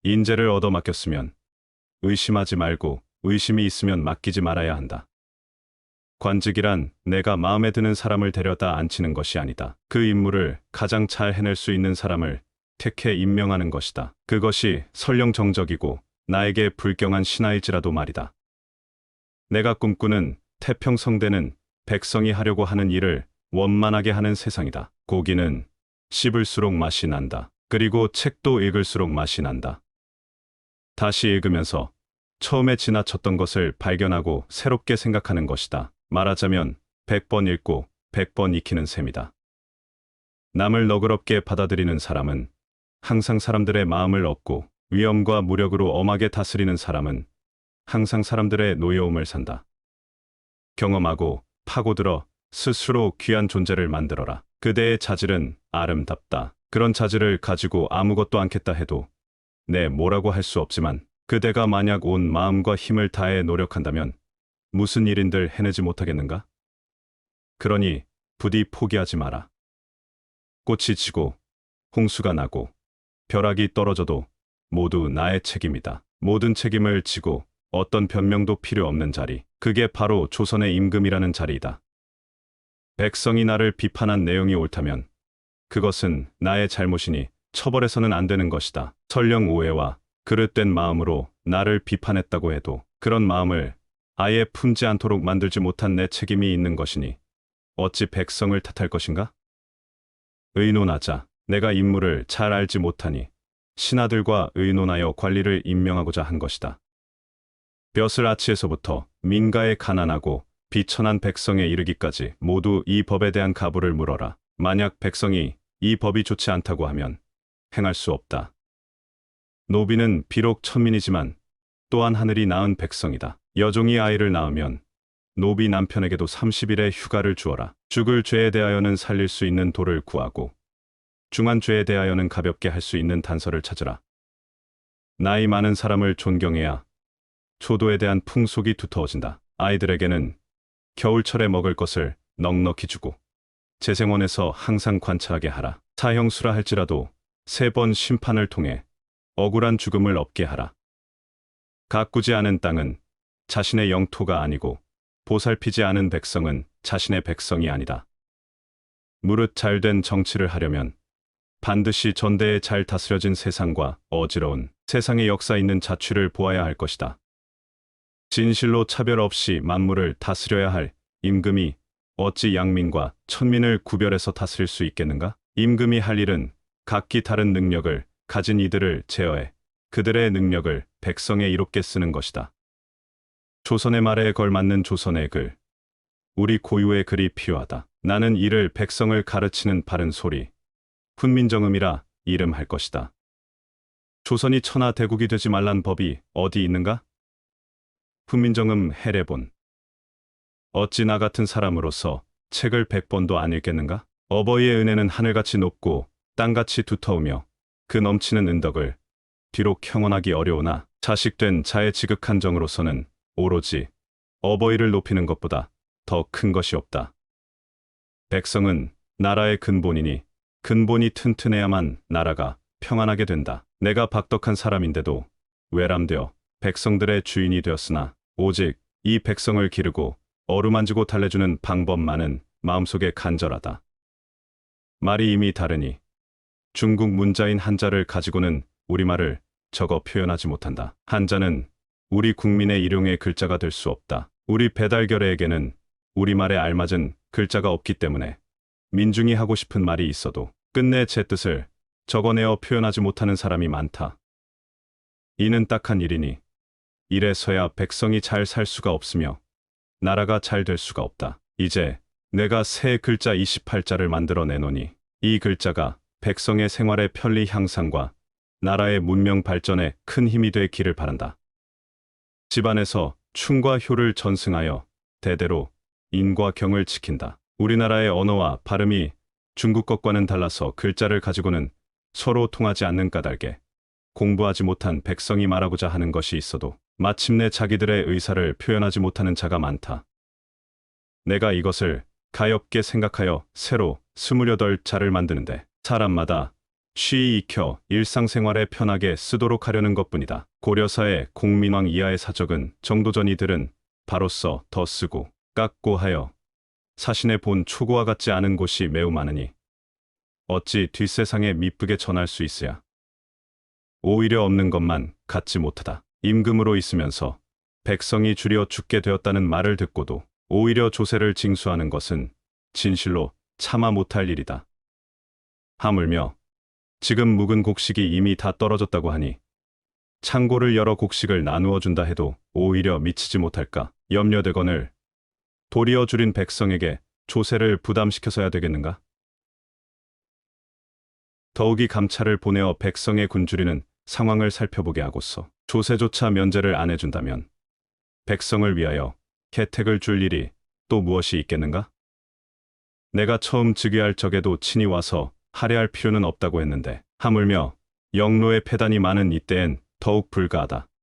인재를 얻어 맡겼으면 의심하지 말고 의심이 있으면 맡기지 말아야 한다. 관직이란 내가 마음에 드는 사람을 데려다 앉히는 것이 아니다. 그 임무를 가장 잘 해낼 수 있는 사람을 택해 임명하는 것이다. 그것이 설령 정적이고 나에게 불경한 신하일지라도 말이다. 내가 꿈꾸는 태평성대는 백성이 하려고 하는 일을 원만하게 하는 세상이다. 고기는 씹을수록 맛이 난다. 그리고 책도 읽을수록 맛이 난다. 다시 읽으면서 처음에 지나쳤던 것을 발견하고 새롭게 생각하는 것이다. 말하자면 100번 읽고 100번 익히는 셈이다. 남을 너그럽게 받아들이는 사람은 항상 사람들의 마음을 얻고, 위엄과 무력으로 엄하게 다스리는 사람은 항상 사람들의 노여움을 산다. 경험하고 파고들어 스스로 귀한 존재를 만들어라. 그대의 자질은 아름답다. 그런 자질을 가지고 아무것도 않겠다 해도 네, 뭐라고 할 수 없지만 그대가 만약 온 마음과 힘을 다해 노력한다면 무슨 일인들 해내지 못하겠는가? 그러니 부디 포기하지 마라. 꽃이 지고 홍수가 나고 벼락이 떨어져도 모두 나의 책임이다. 모든 책임을 지고 어떤 변명도 필요 없는 자리, 그게 바로 조선의 임금이라는 자리이다. 백성이 나를 비판한 내용이 옳다면 그것은 나의 잘못이니 처벌해서는 안 되는 것이다. 설령 오해와 그릇된 마음으로 나를 비판했다고 해도 그런 마음을 아예 품지 않도록 만들지 못한 내 책임이 있는 것이니 어찌 백성을 탓할 것인가? 의논하자. 내가 인물을 잘 알지 못하니 신하들과 의논하여 관리를 임명하고자 한 것이다. 벼슬아치에서부터 민가의 가난하고 비천한 백성에 이르기까지 모두 이 법에 대한 가부를 물어라. 만약 백성이 이 법이 좋지 않다고 하면 행할 수 없다. 노비는 비록 천민이지만 또한 하늘이 낳은 백성이다. 여종이 아이를 낳으면 노비 남편에게도 30일의 휴가를 주어라. 죽을 죄에 대하여는 살릴 수 있는 돌을 구하고 중한 죄에 대하여는 가볍게 할 수 있는 단서를 찾으라. 나이 많은 사람을 존경해야 초도에 대한 풍속이 두터워진다. 아이들에게는 겨울철에 먹을 것을 넉넉히 주고 재생원에서 항상 관찰하게 하라. 사형수라 할지라도 3번 심판을 통해 억울한 죽음을 없게 하라. 가꾸지 않은 땅은 자신의 영토가 아니고 보살피지 않은 백성은 자신의 백성이 아니다. 무릇 잘된 정치를 하려면 반드시 전대에 잘 다스려진 세상과 어지러운 세상의 역사 있는 자취를 보아야 할 것이다. 진실로 차별 없이 만물을 다스려야 할 임금이 어찌 양민과 천민을 구별해서 다스릴 수 있겠는가? 임금이 할 일은 각기 다른 능력을 가진 이들을 제어해 그들의 능력을 백성에 이롭게 쓰는 것이다. 조선의 말에 걸맞는 조선의 글, 우리 고유의 글이 필요하다. 나는 이를 백성을 가르치는 바른 소리, 훈민정음이라 이름할 것이다. 조선이 천하 대국이 되지 말란 법이 어디 있는가? 훈민정음 해례본. 어찌 나 같은 사람으로서 책을 100번도 안 읽겠는가? 어버이의 은혜는 하늘같이 높고 땅같이 두터우며 그 넘치는 은덕을 뒤로 형언하기 어려우나 자식된 자의 지극한 정으로서는 오로지 어버이를 높이는 것보다 더 큰 것이 없다. 백성은 나라의 근본이니 근본이 튼튼해야만 나라가 평안하게 된다. 내가 박덕한 사람인데도 외람되어 백성들의 주인이 되었으나 오직 이 백성을 기르고 어루만지고 달래주는 방법만은 마음속에 간절하다. 말이 이미 다르니 중국 문자인 한자를 가지고는 우리말을 적어 표현하지 못한다. 한자는 우리 국민의 일용의 글자가 될 수 없다. 우리 배달결의에게는 우리말에 알맞은 글자가 없기 때문에 민중이 하고 싶은 말이 있어도 끝내 제 뜻을 적어내어 표현하지 못하는 사람이 많다. 이는 딱한 일이니 이래서야 백성이 잘 살 수가 없으며 나라가 잘 될 수가 없다. 이제 내가 새 글자 28자를 만들어 내노니 이 글자가 백성의 생활의 편리 향상과 나라의 문명 발전에 큰 힘이 되기를 바란다. 집안에서 충과 효를 전승하여 대대로 인과 경을 지킨다. 우리나라의 언어와 발음이 중국 것과는 달라서 글자를 가지고는 서로 통하지 않는 까닭에 공부하지 못한 백성이 말하고자 하는 것이 있어도 마침내 자기들의 의사를 표현하지 못하는 자가 많다. 내가 이것을 가엾게 생각하여 새로 28자를 만드는데 사람마다 쉬이 익혀 일상생활에 편하게 쓰도록 하려는 것뿐이다. 고려사의 공민왕 이하의 사적은 정도전 이들은 바로써 더 쓰고 깎고 하여 사신의 본 초고와 같지 않은 곳이 매우 많으니 어찌 뒷세상에 미쁘게 전할 수 있으야. 오히려 없는 것만 갖지 못하다. 임금으로 있으면서 백성이 줄여 죽게 되었다는 말을 듣고도 오히려 조세를 징수하는 것은 진실로 참아 못할 일이다. 하물며 지금 묵은 곡식이 이미 다 떨어졌다고 하니 창고를 열어 곡식을 나누어 준다 해도 오히려 미치지 못할까 염려되거늘 도리어 줄인 백성에게 조세를 부담시켜서야 되겠는가? 더욱이 감찰을 보내어 백성의 굶주리는 상황을 살펴보게 하고서 조세조차 면제를 안 해준다면 백성을 위하여 혜택을 줄 일이 또 무엇이 있겠는가? 내가 처음 즉위할 적에도 친히 와서 할애할 필요는 없다고 했는데 하물며 영로의 폐단이 많은 이때엔 더욱 불가하다.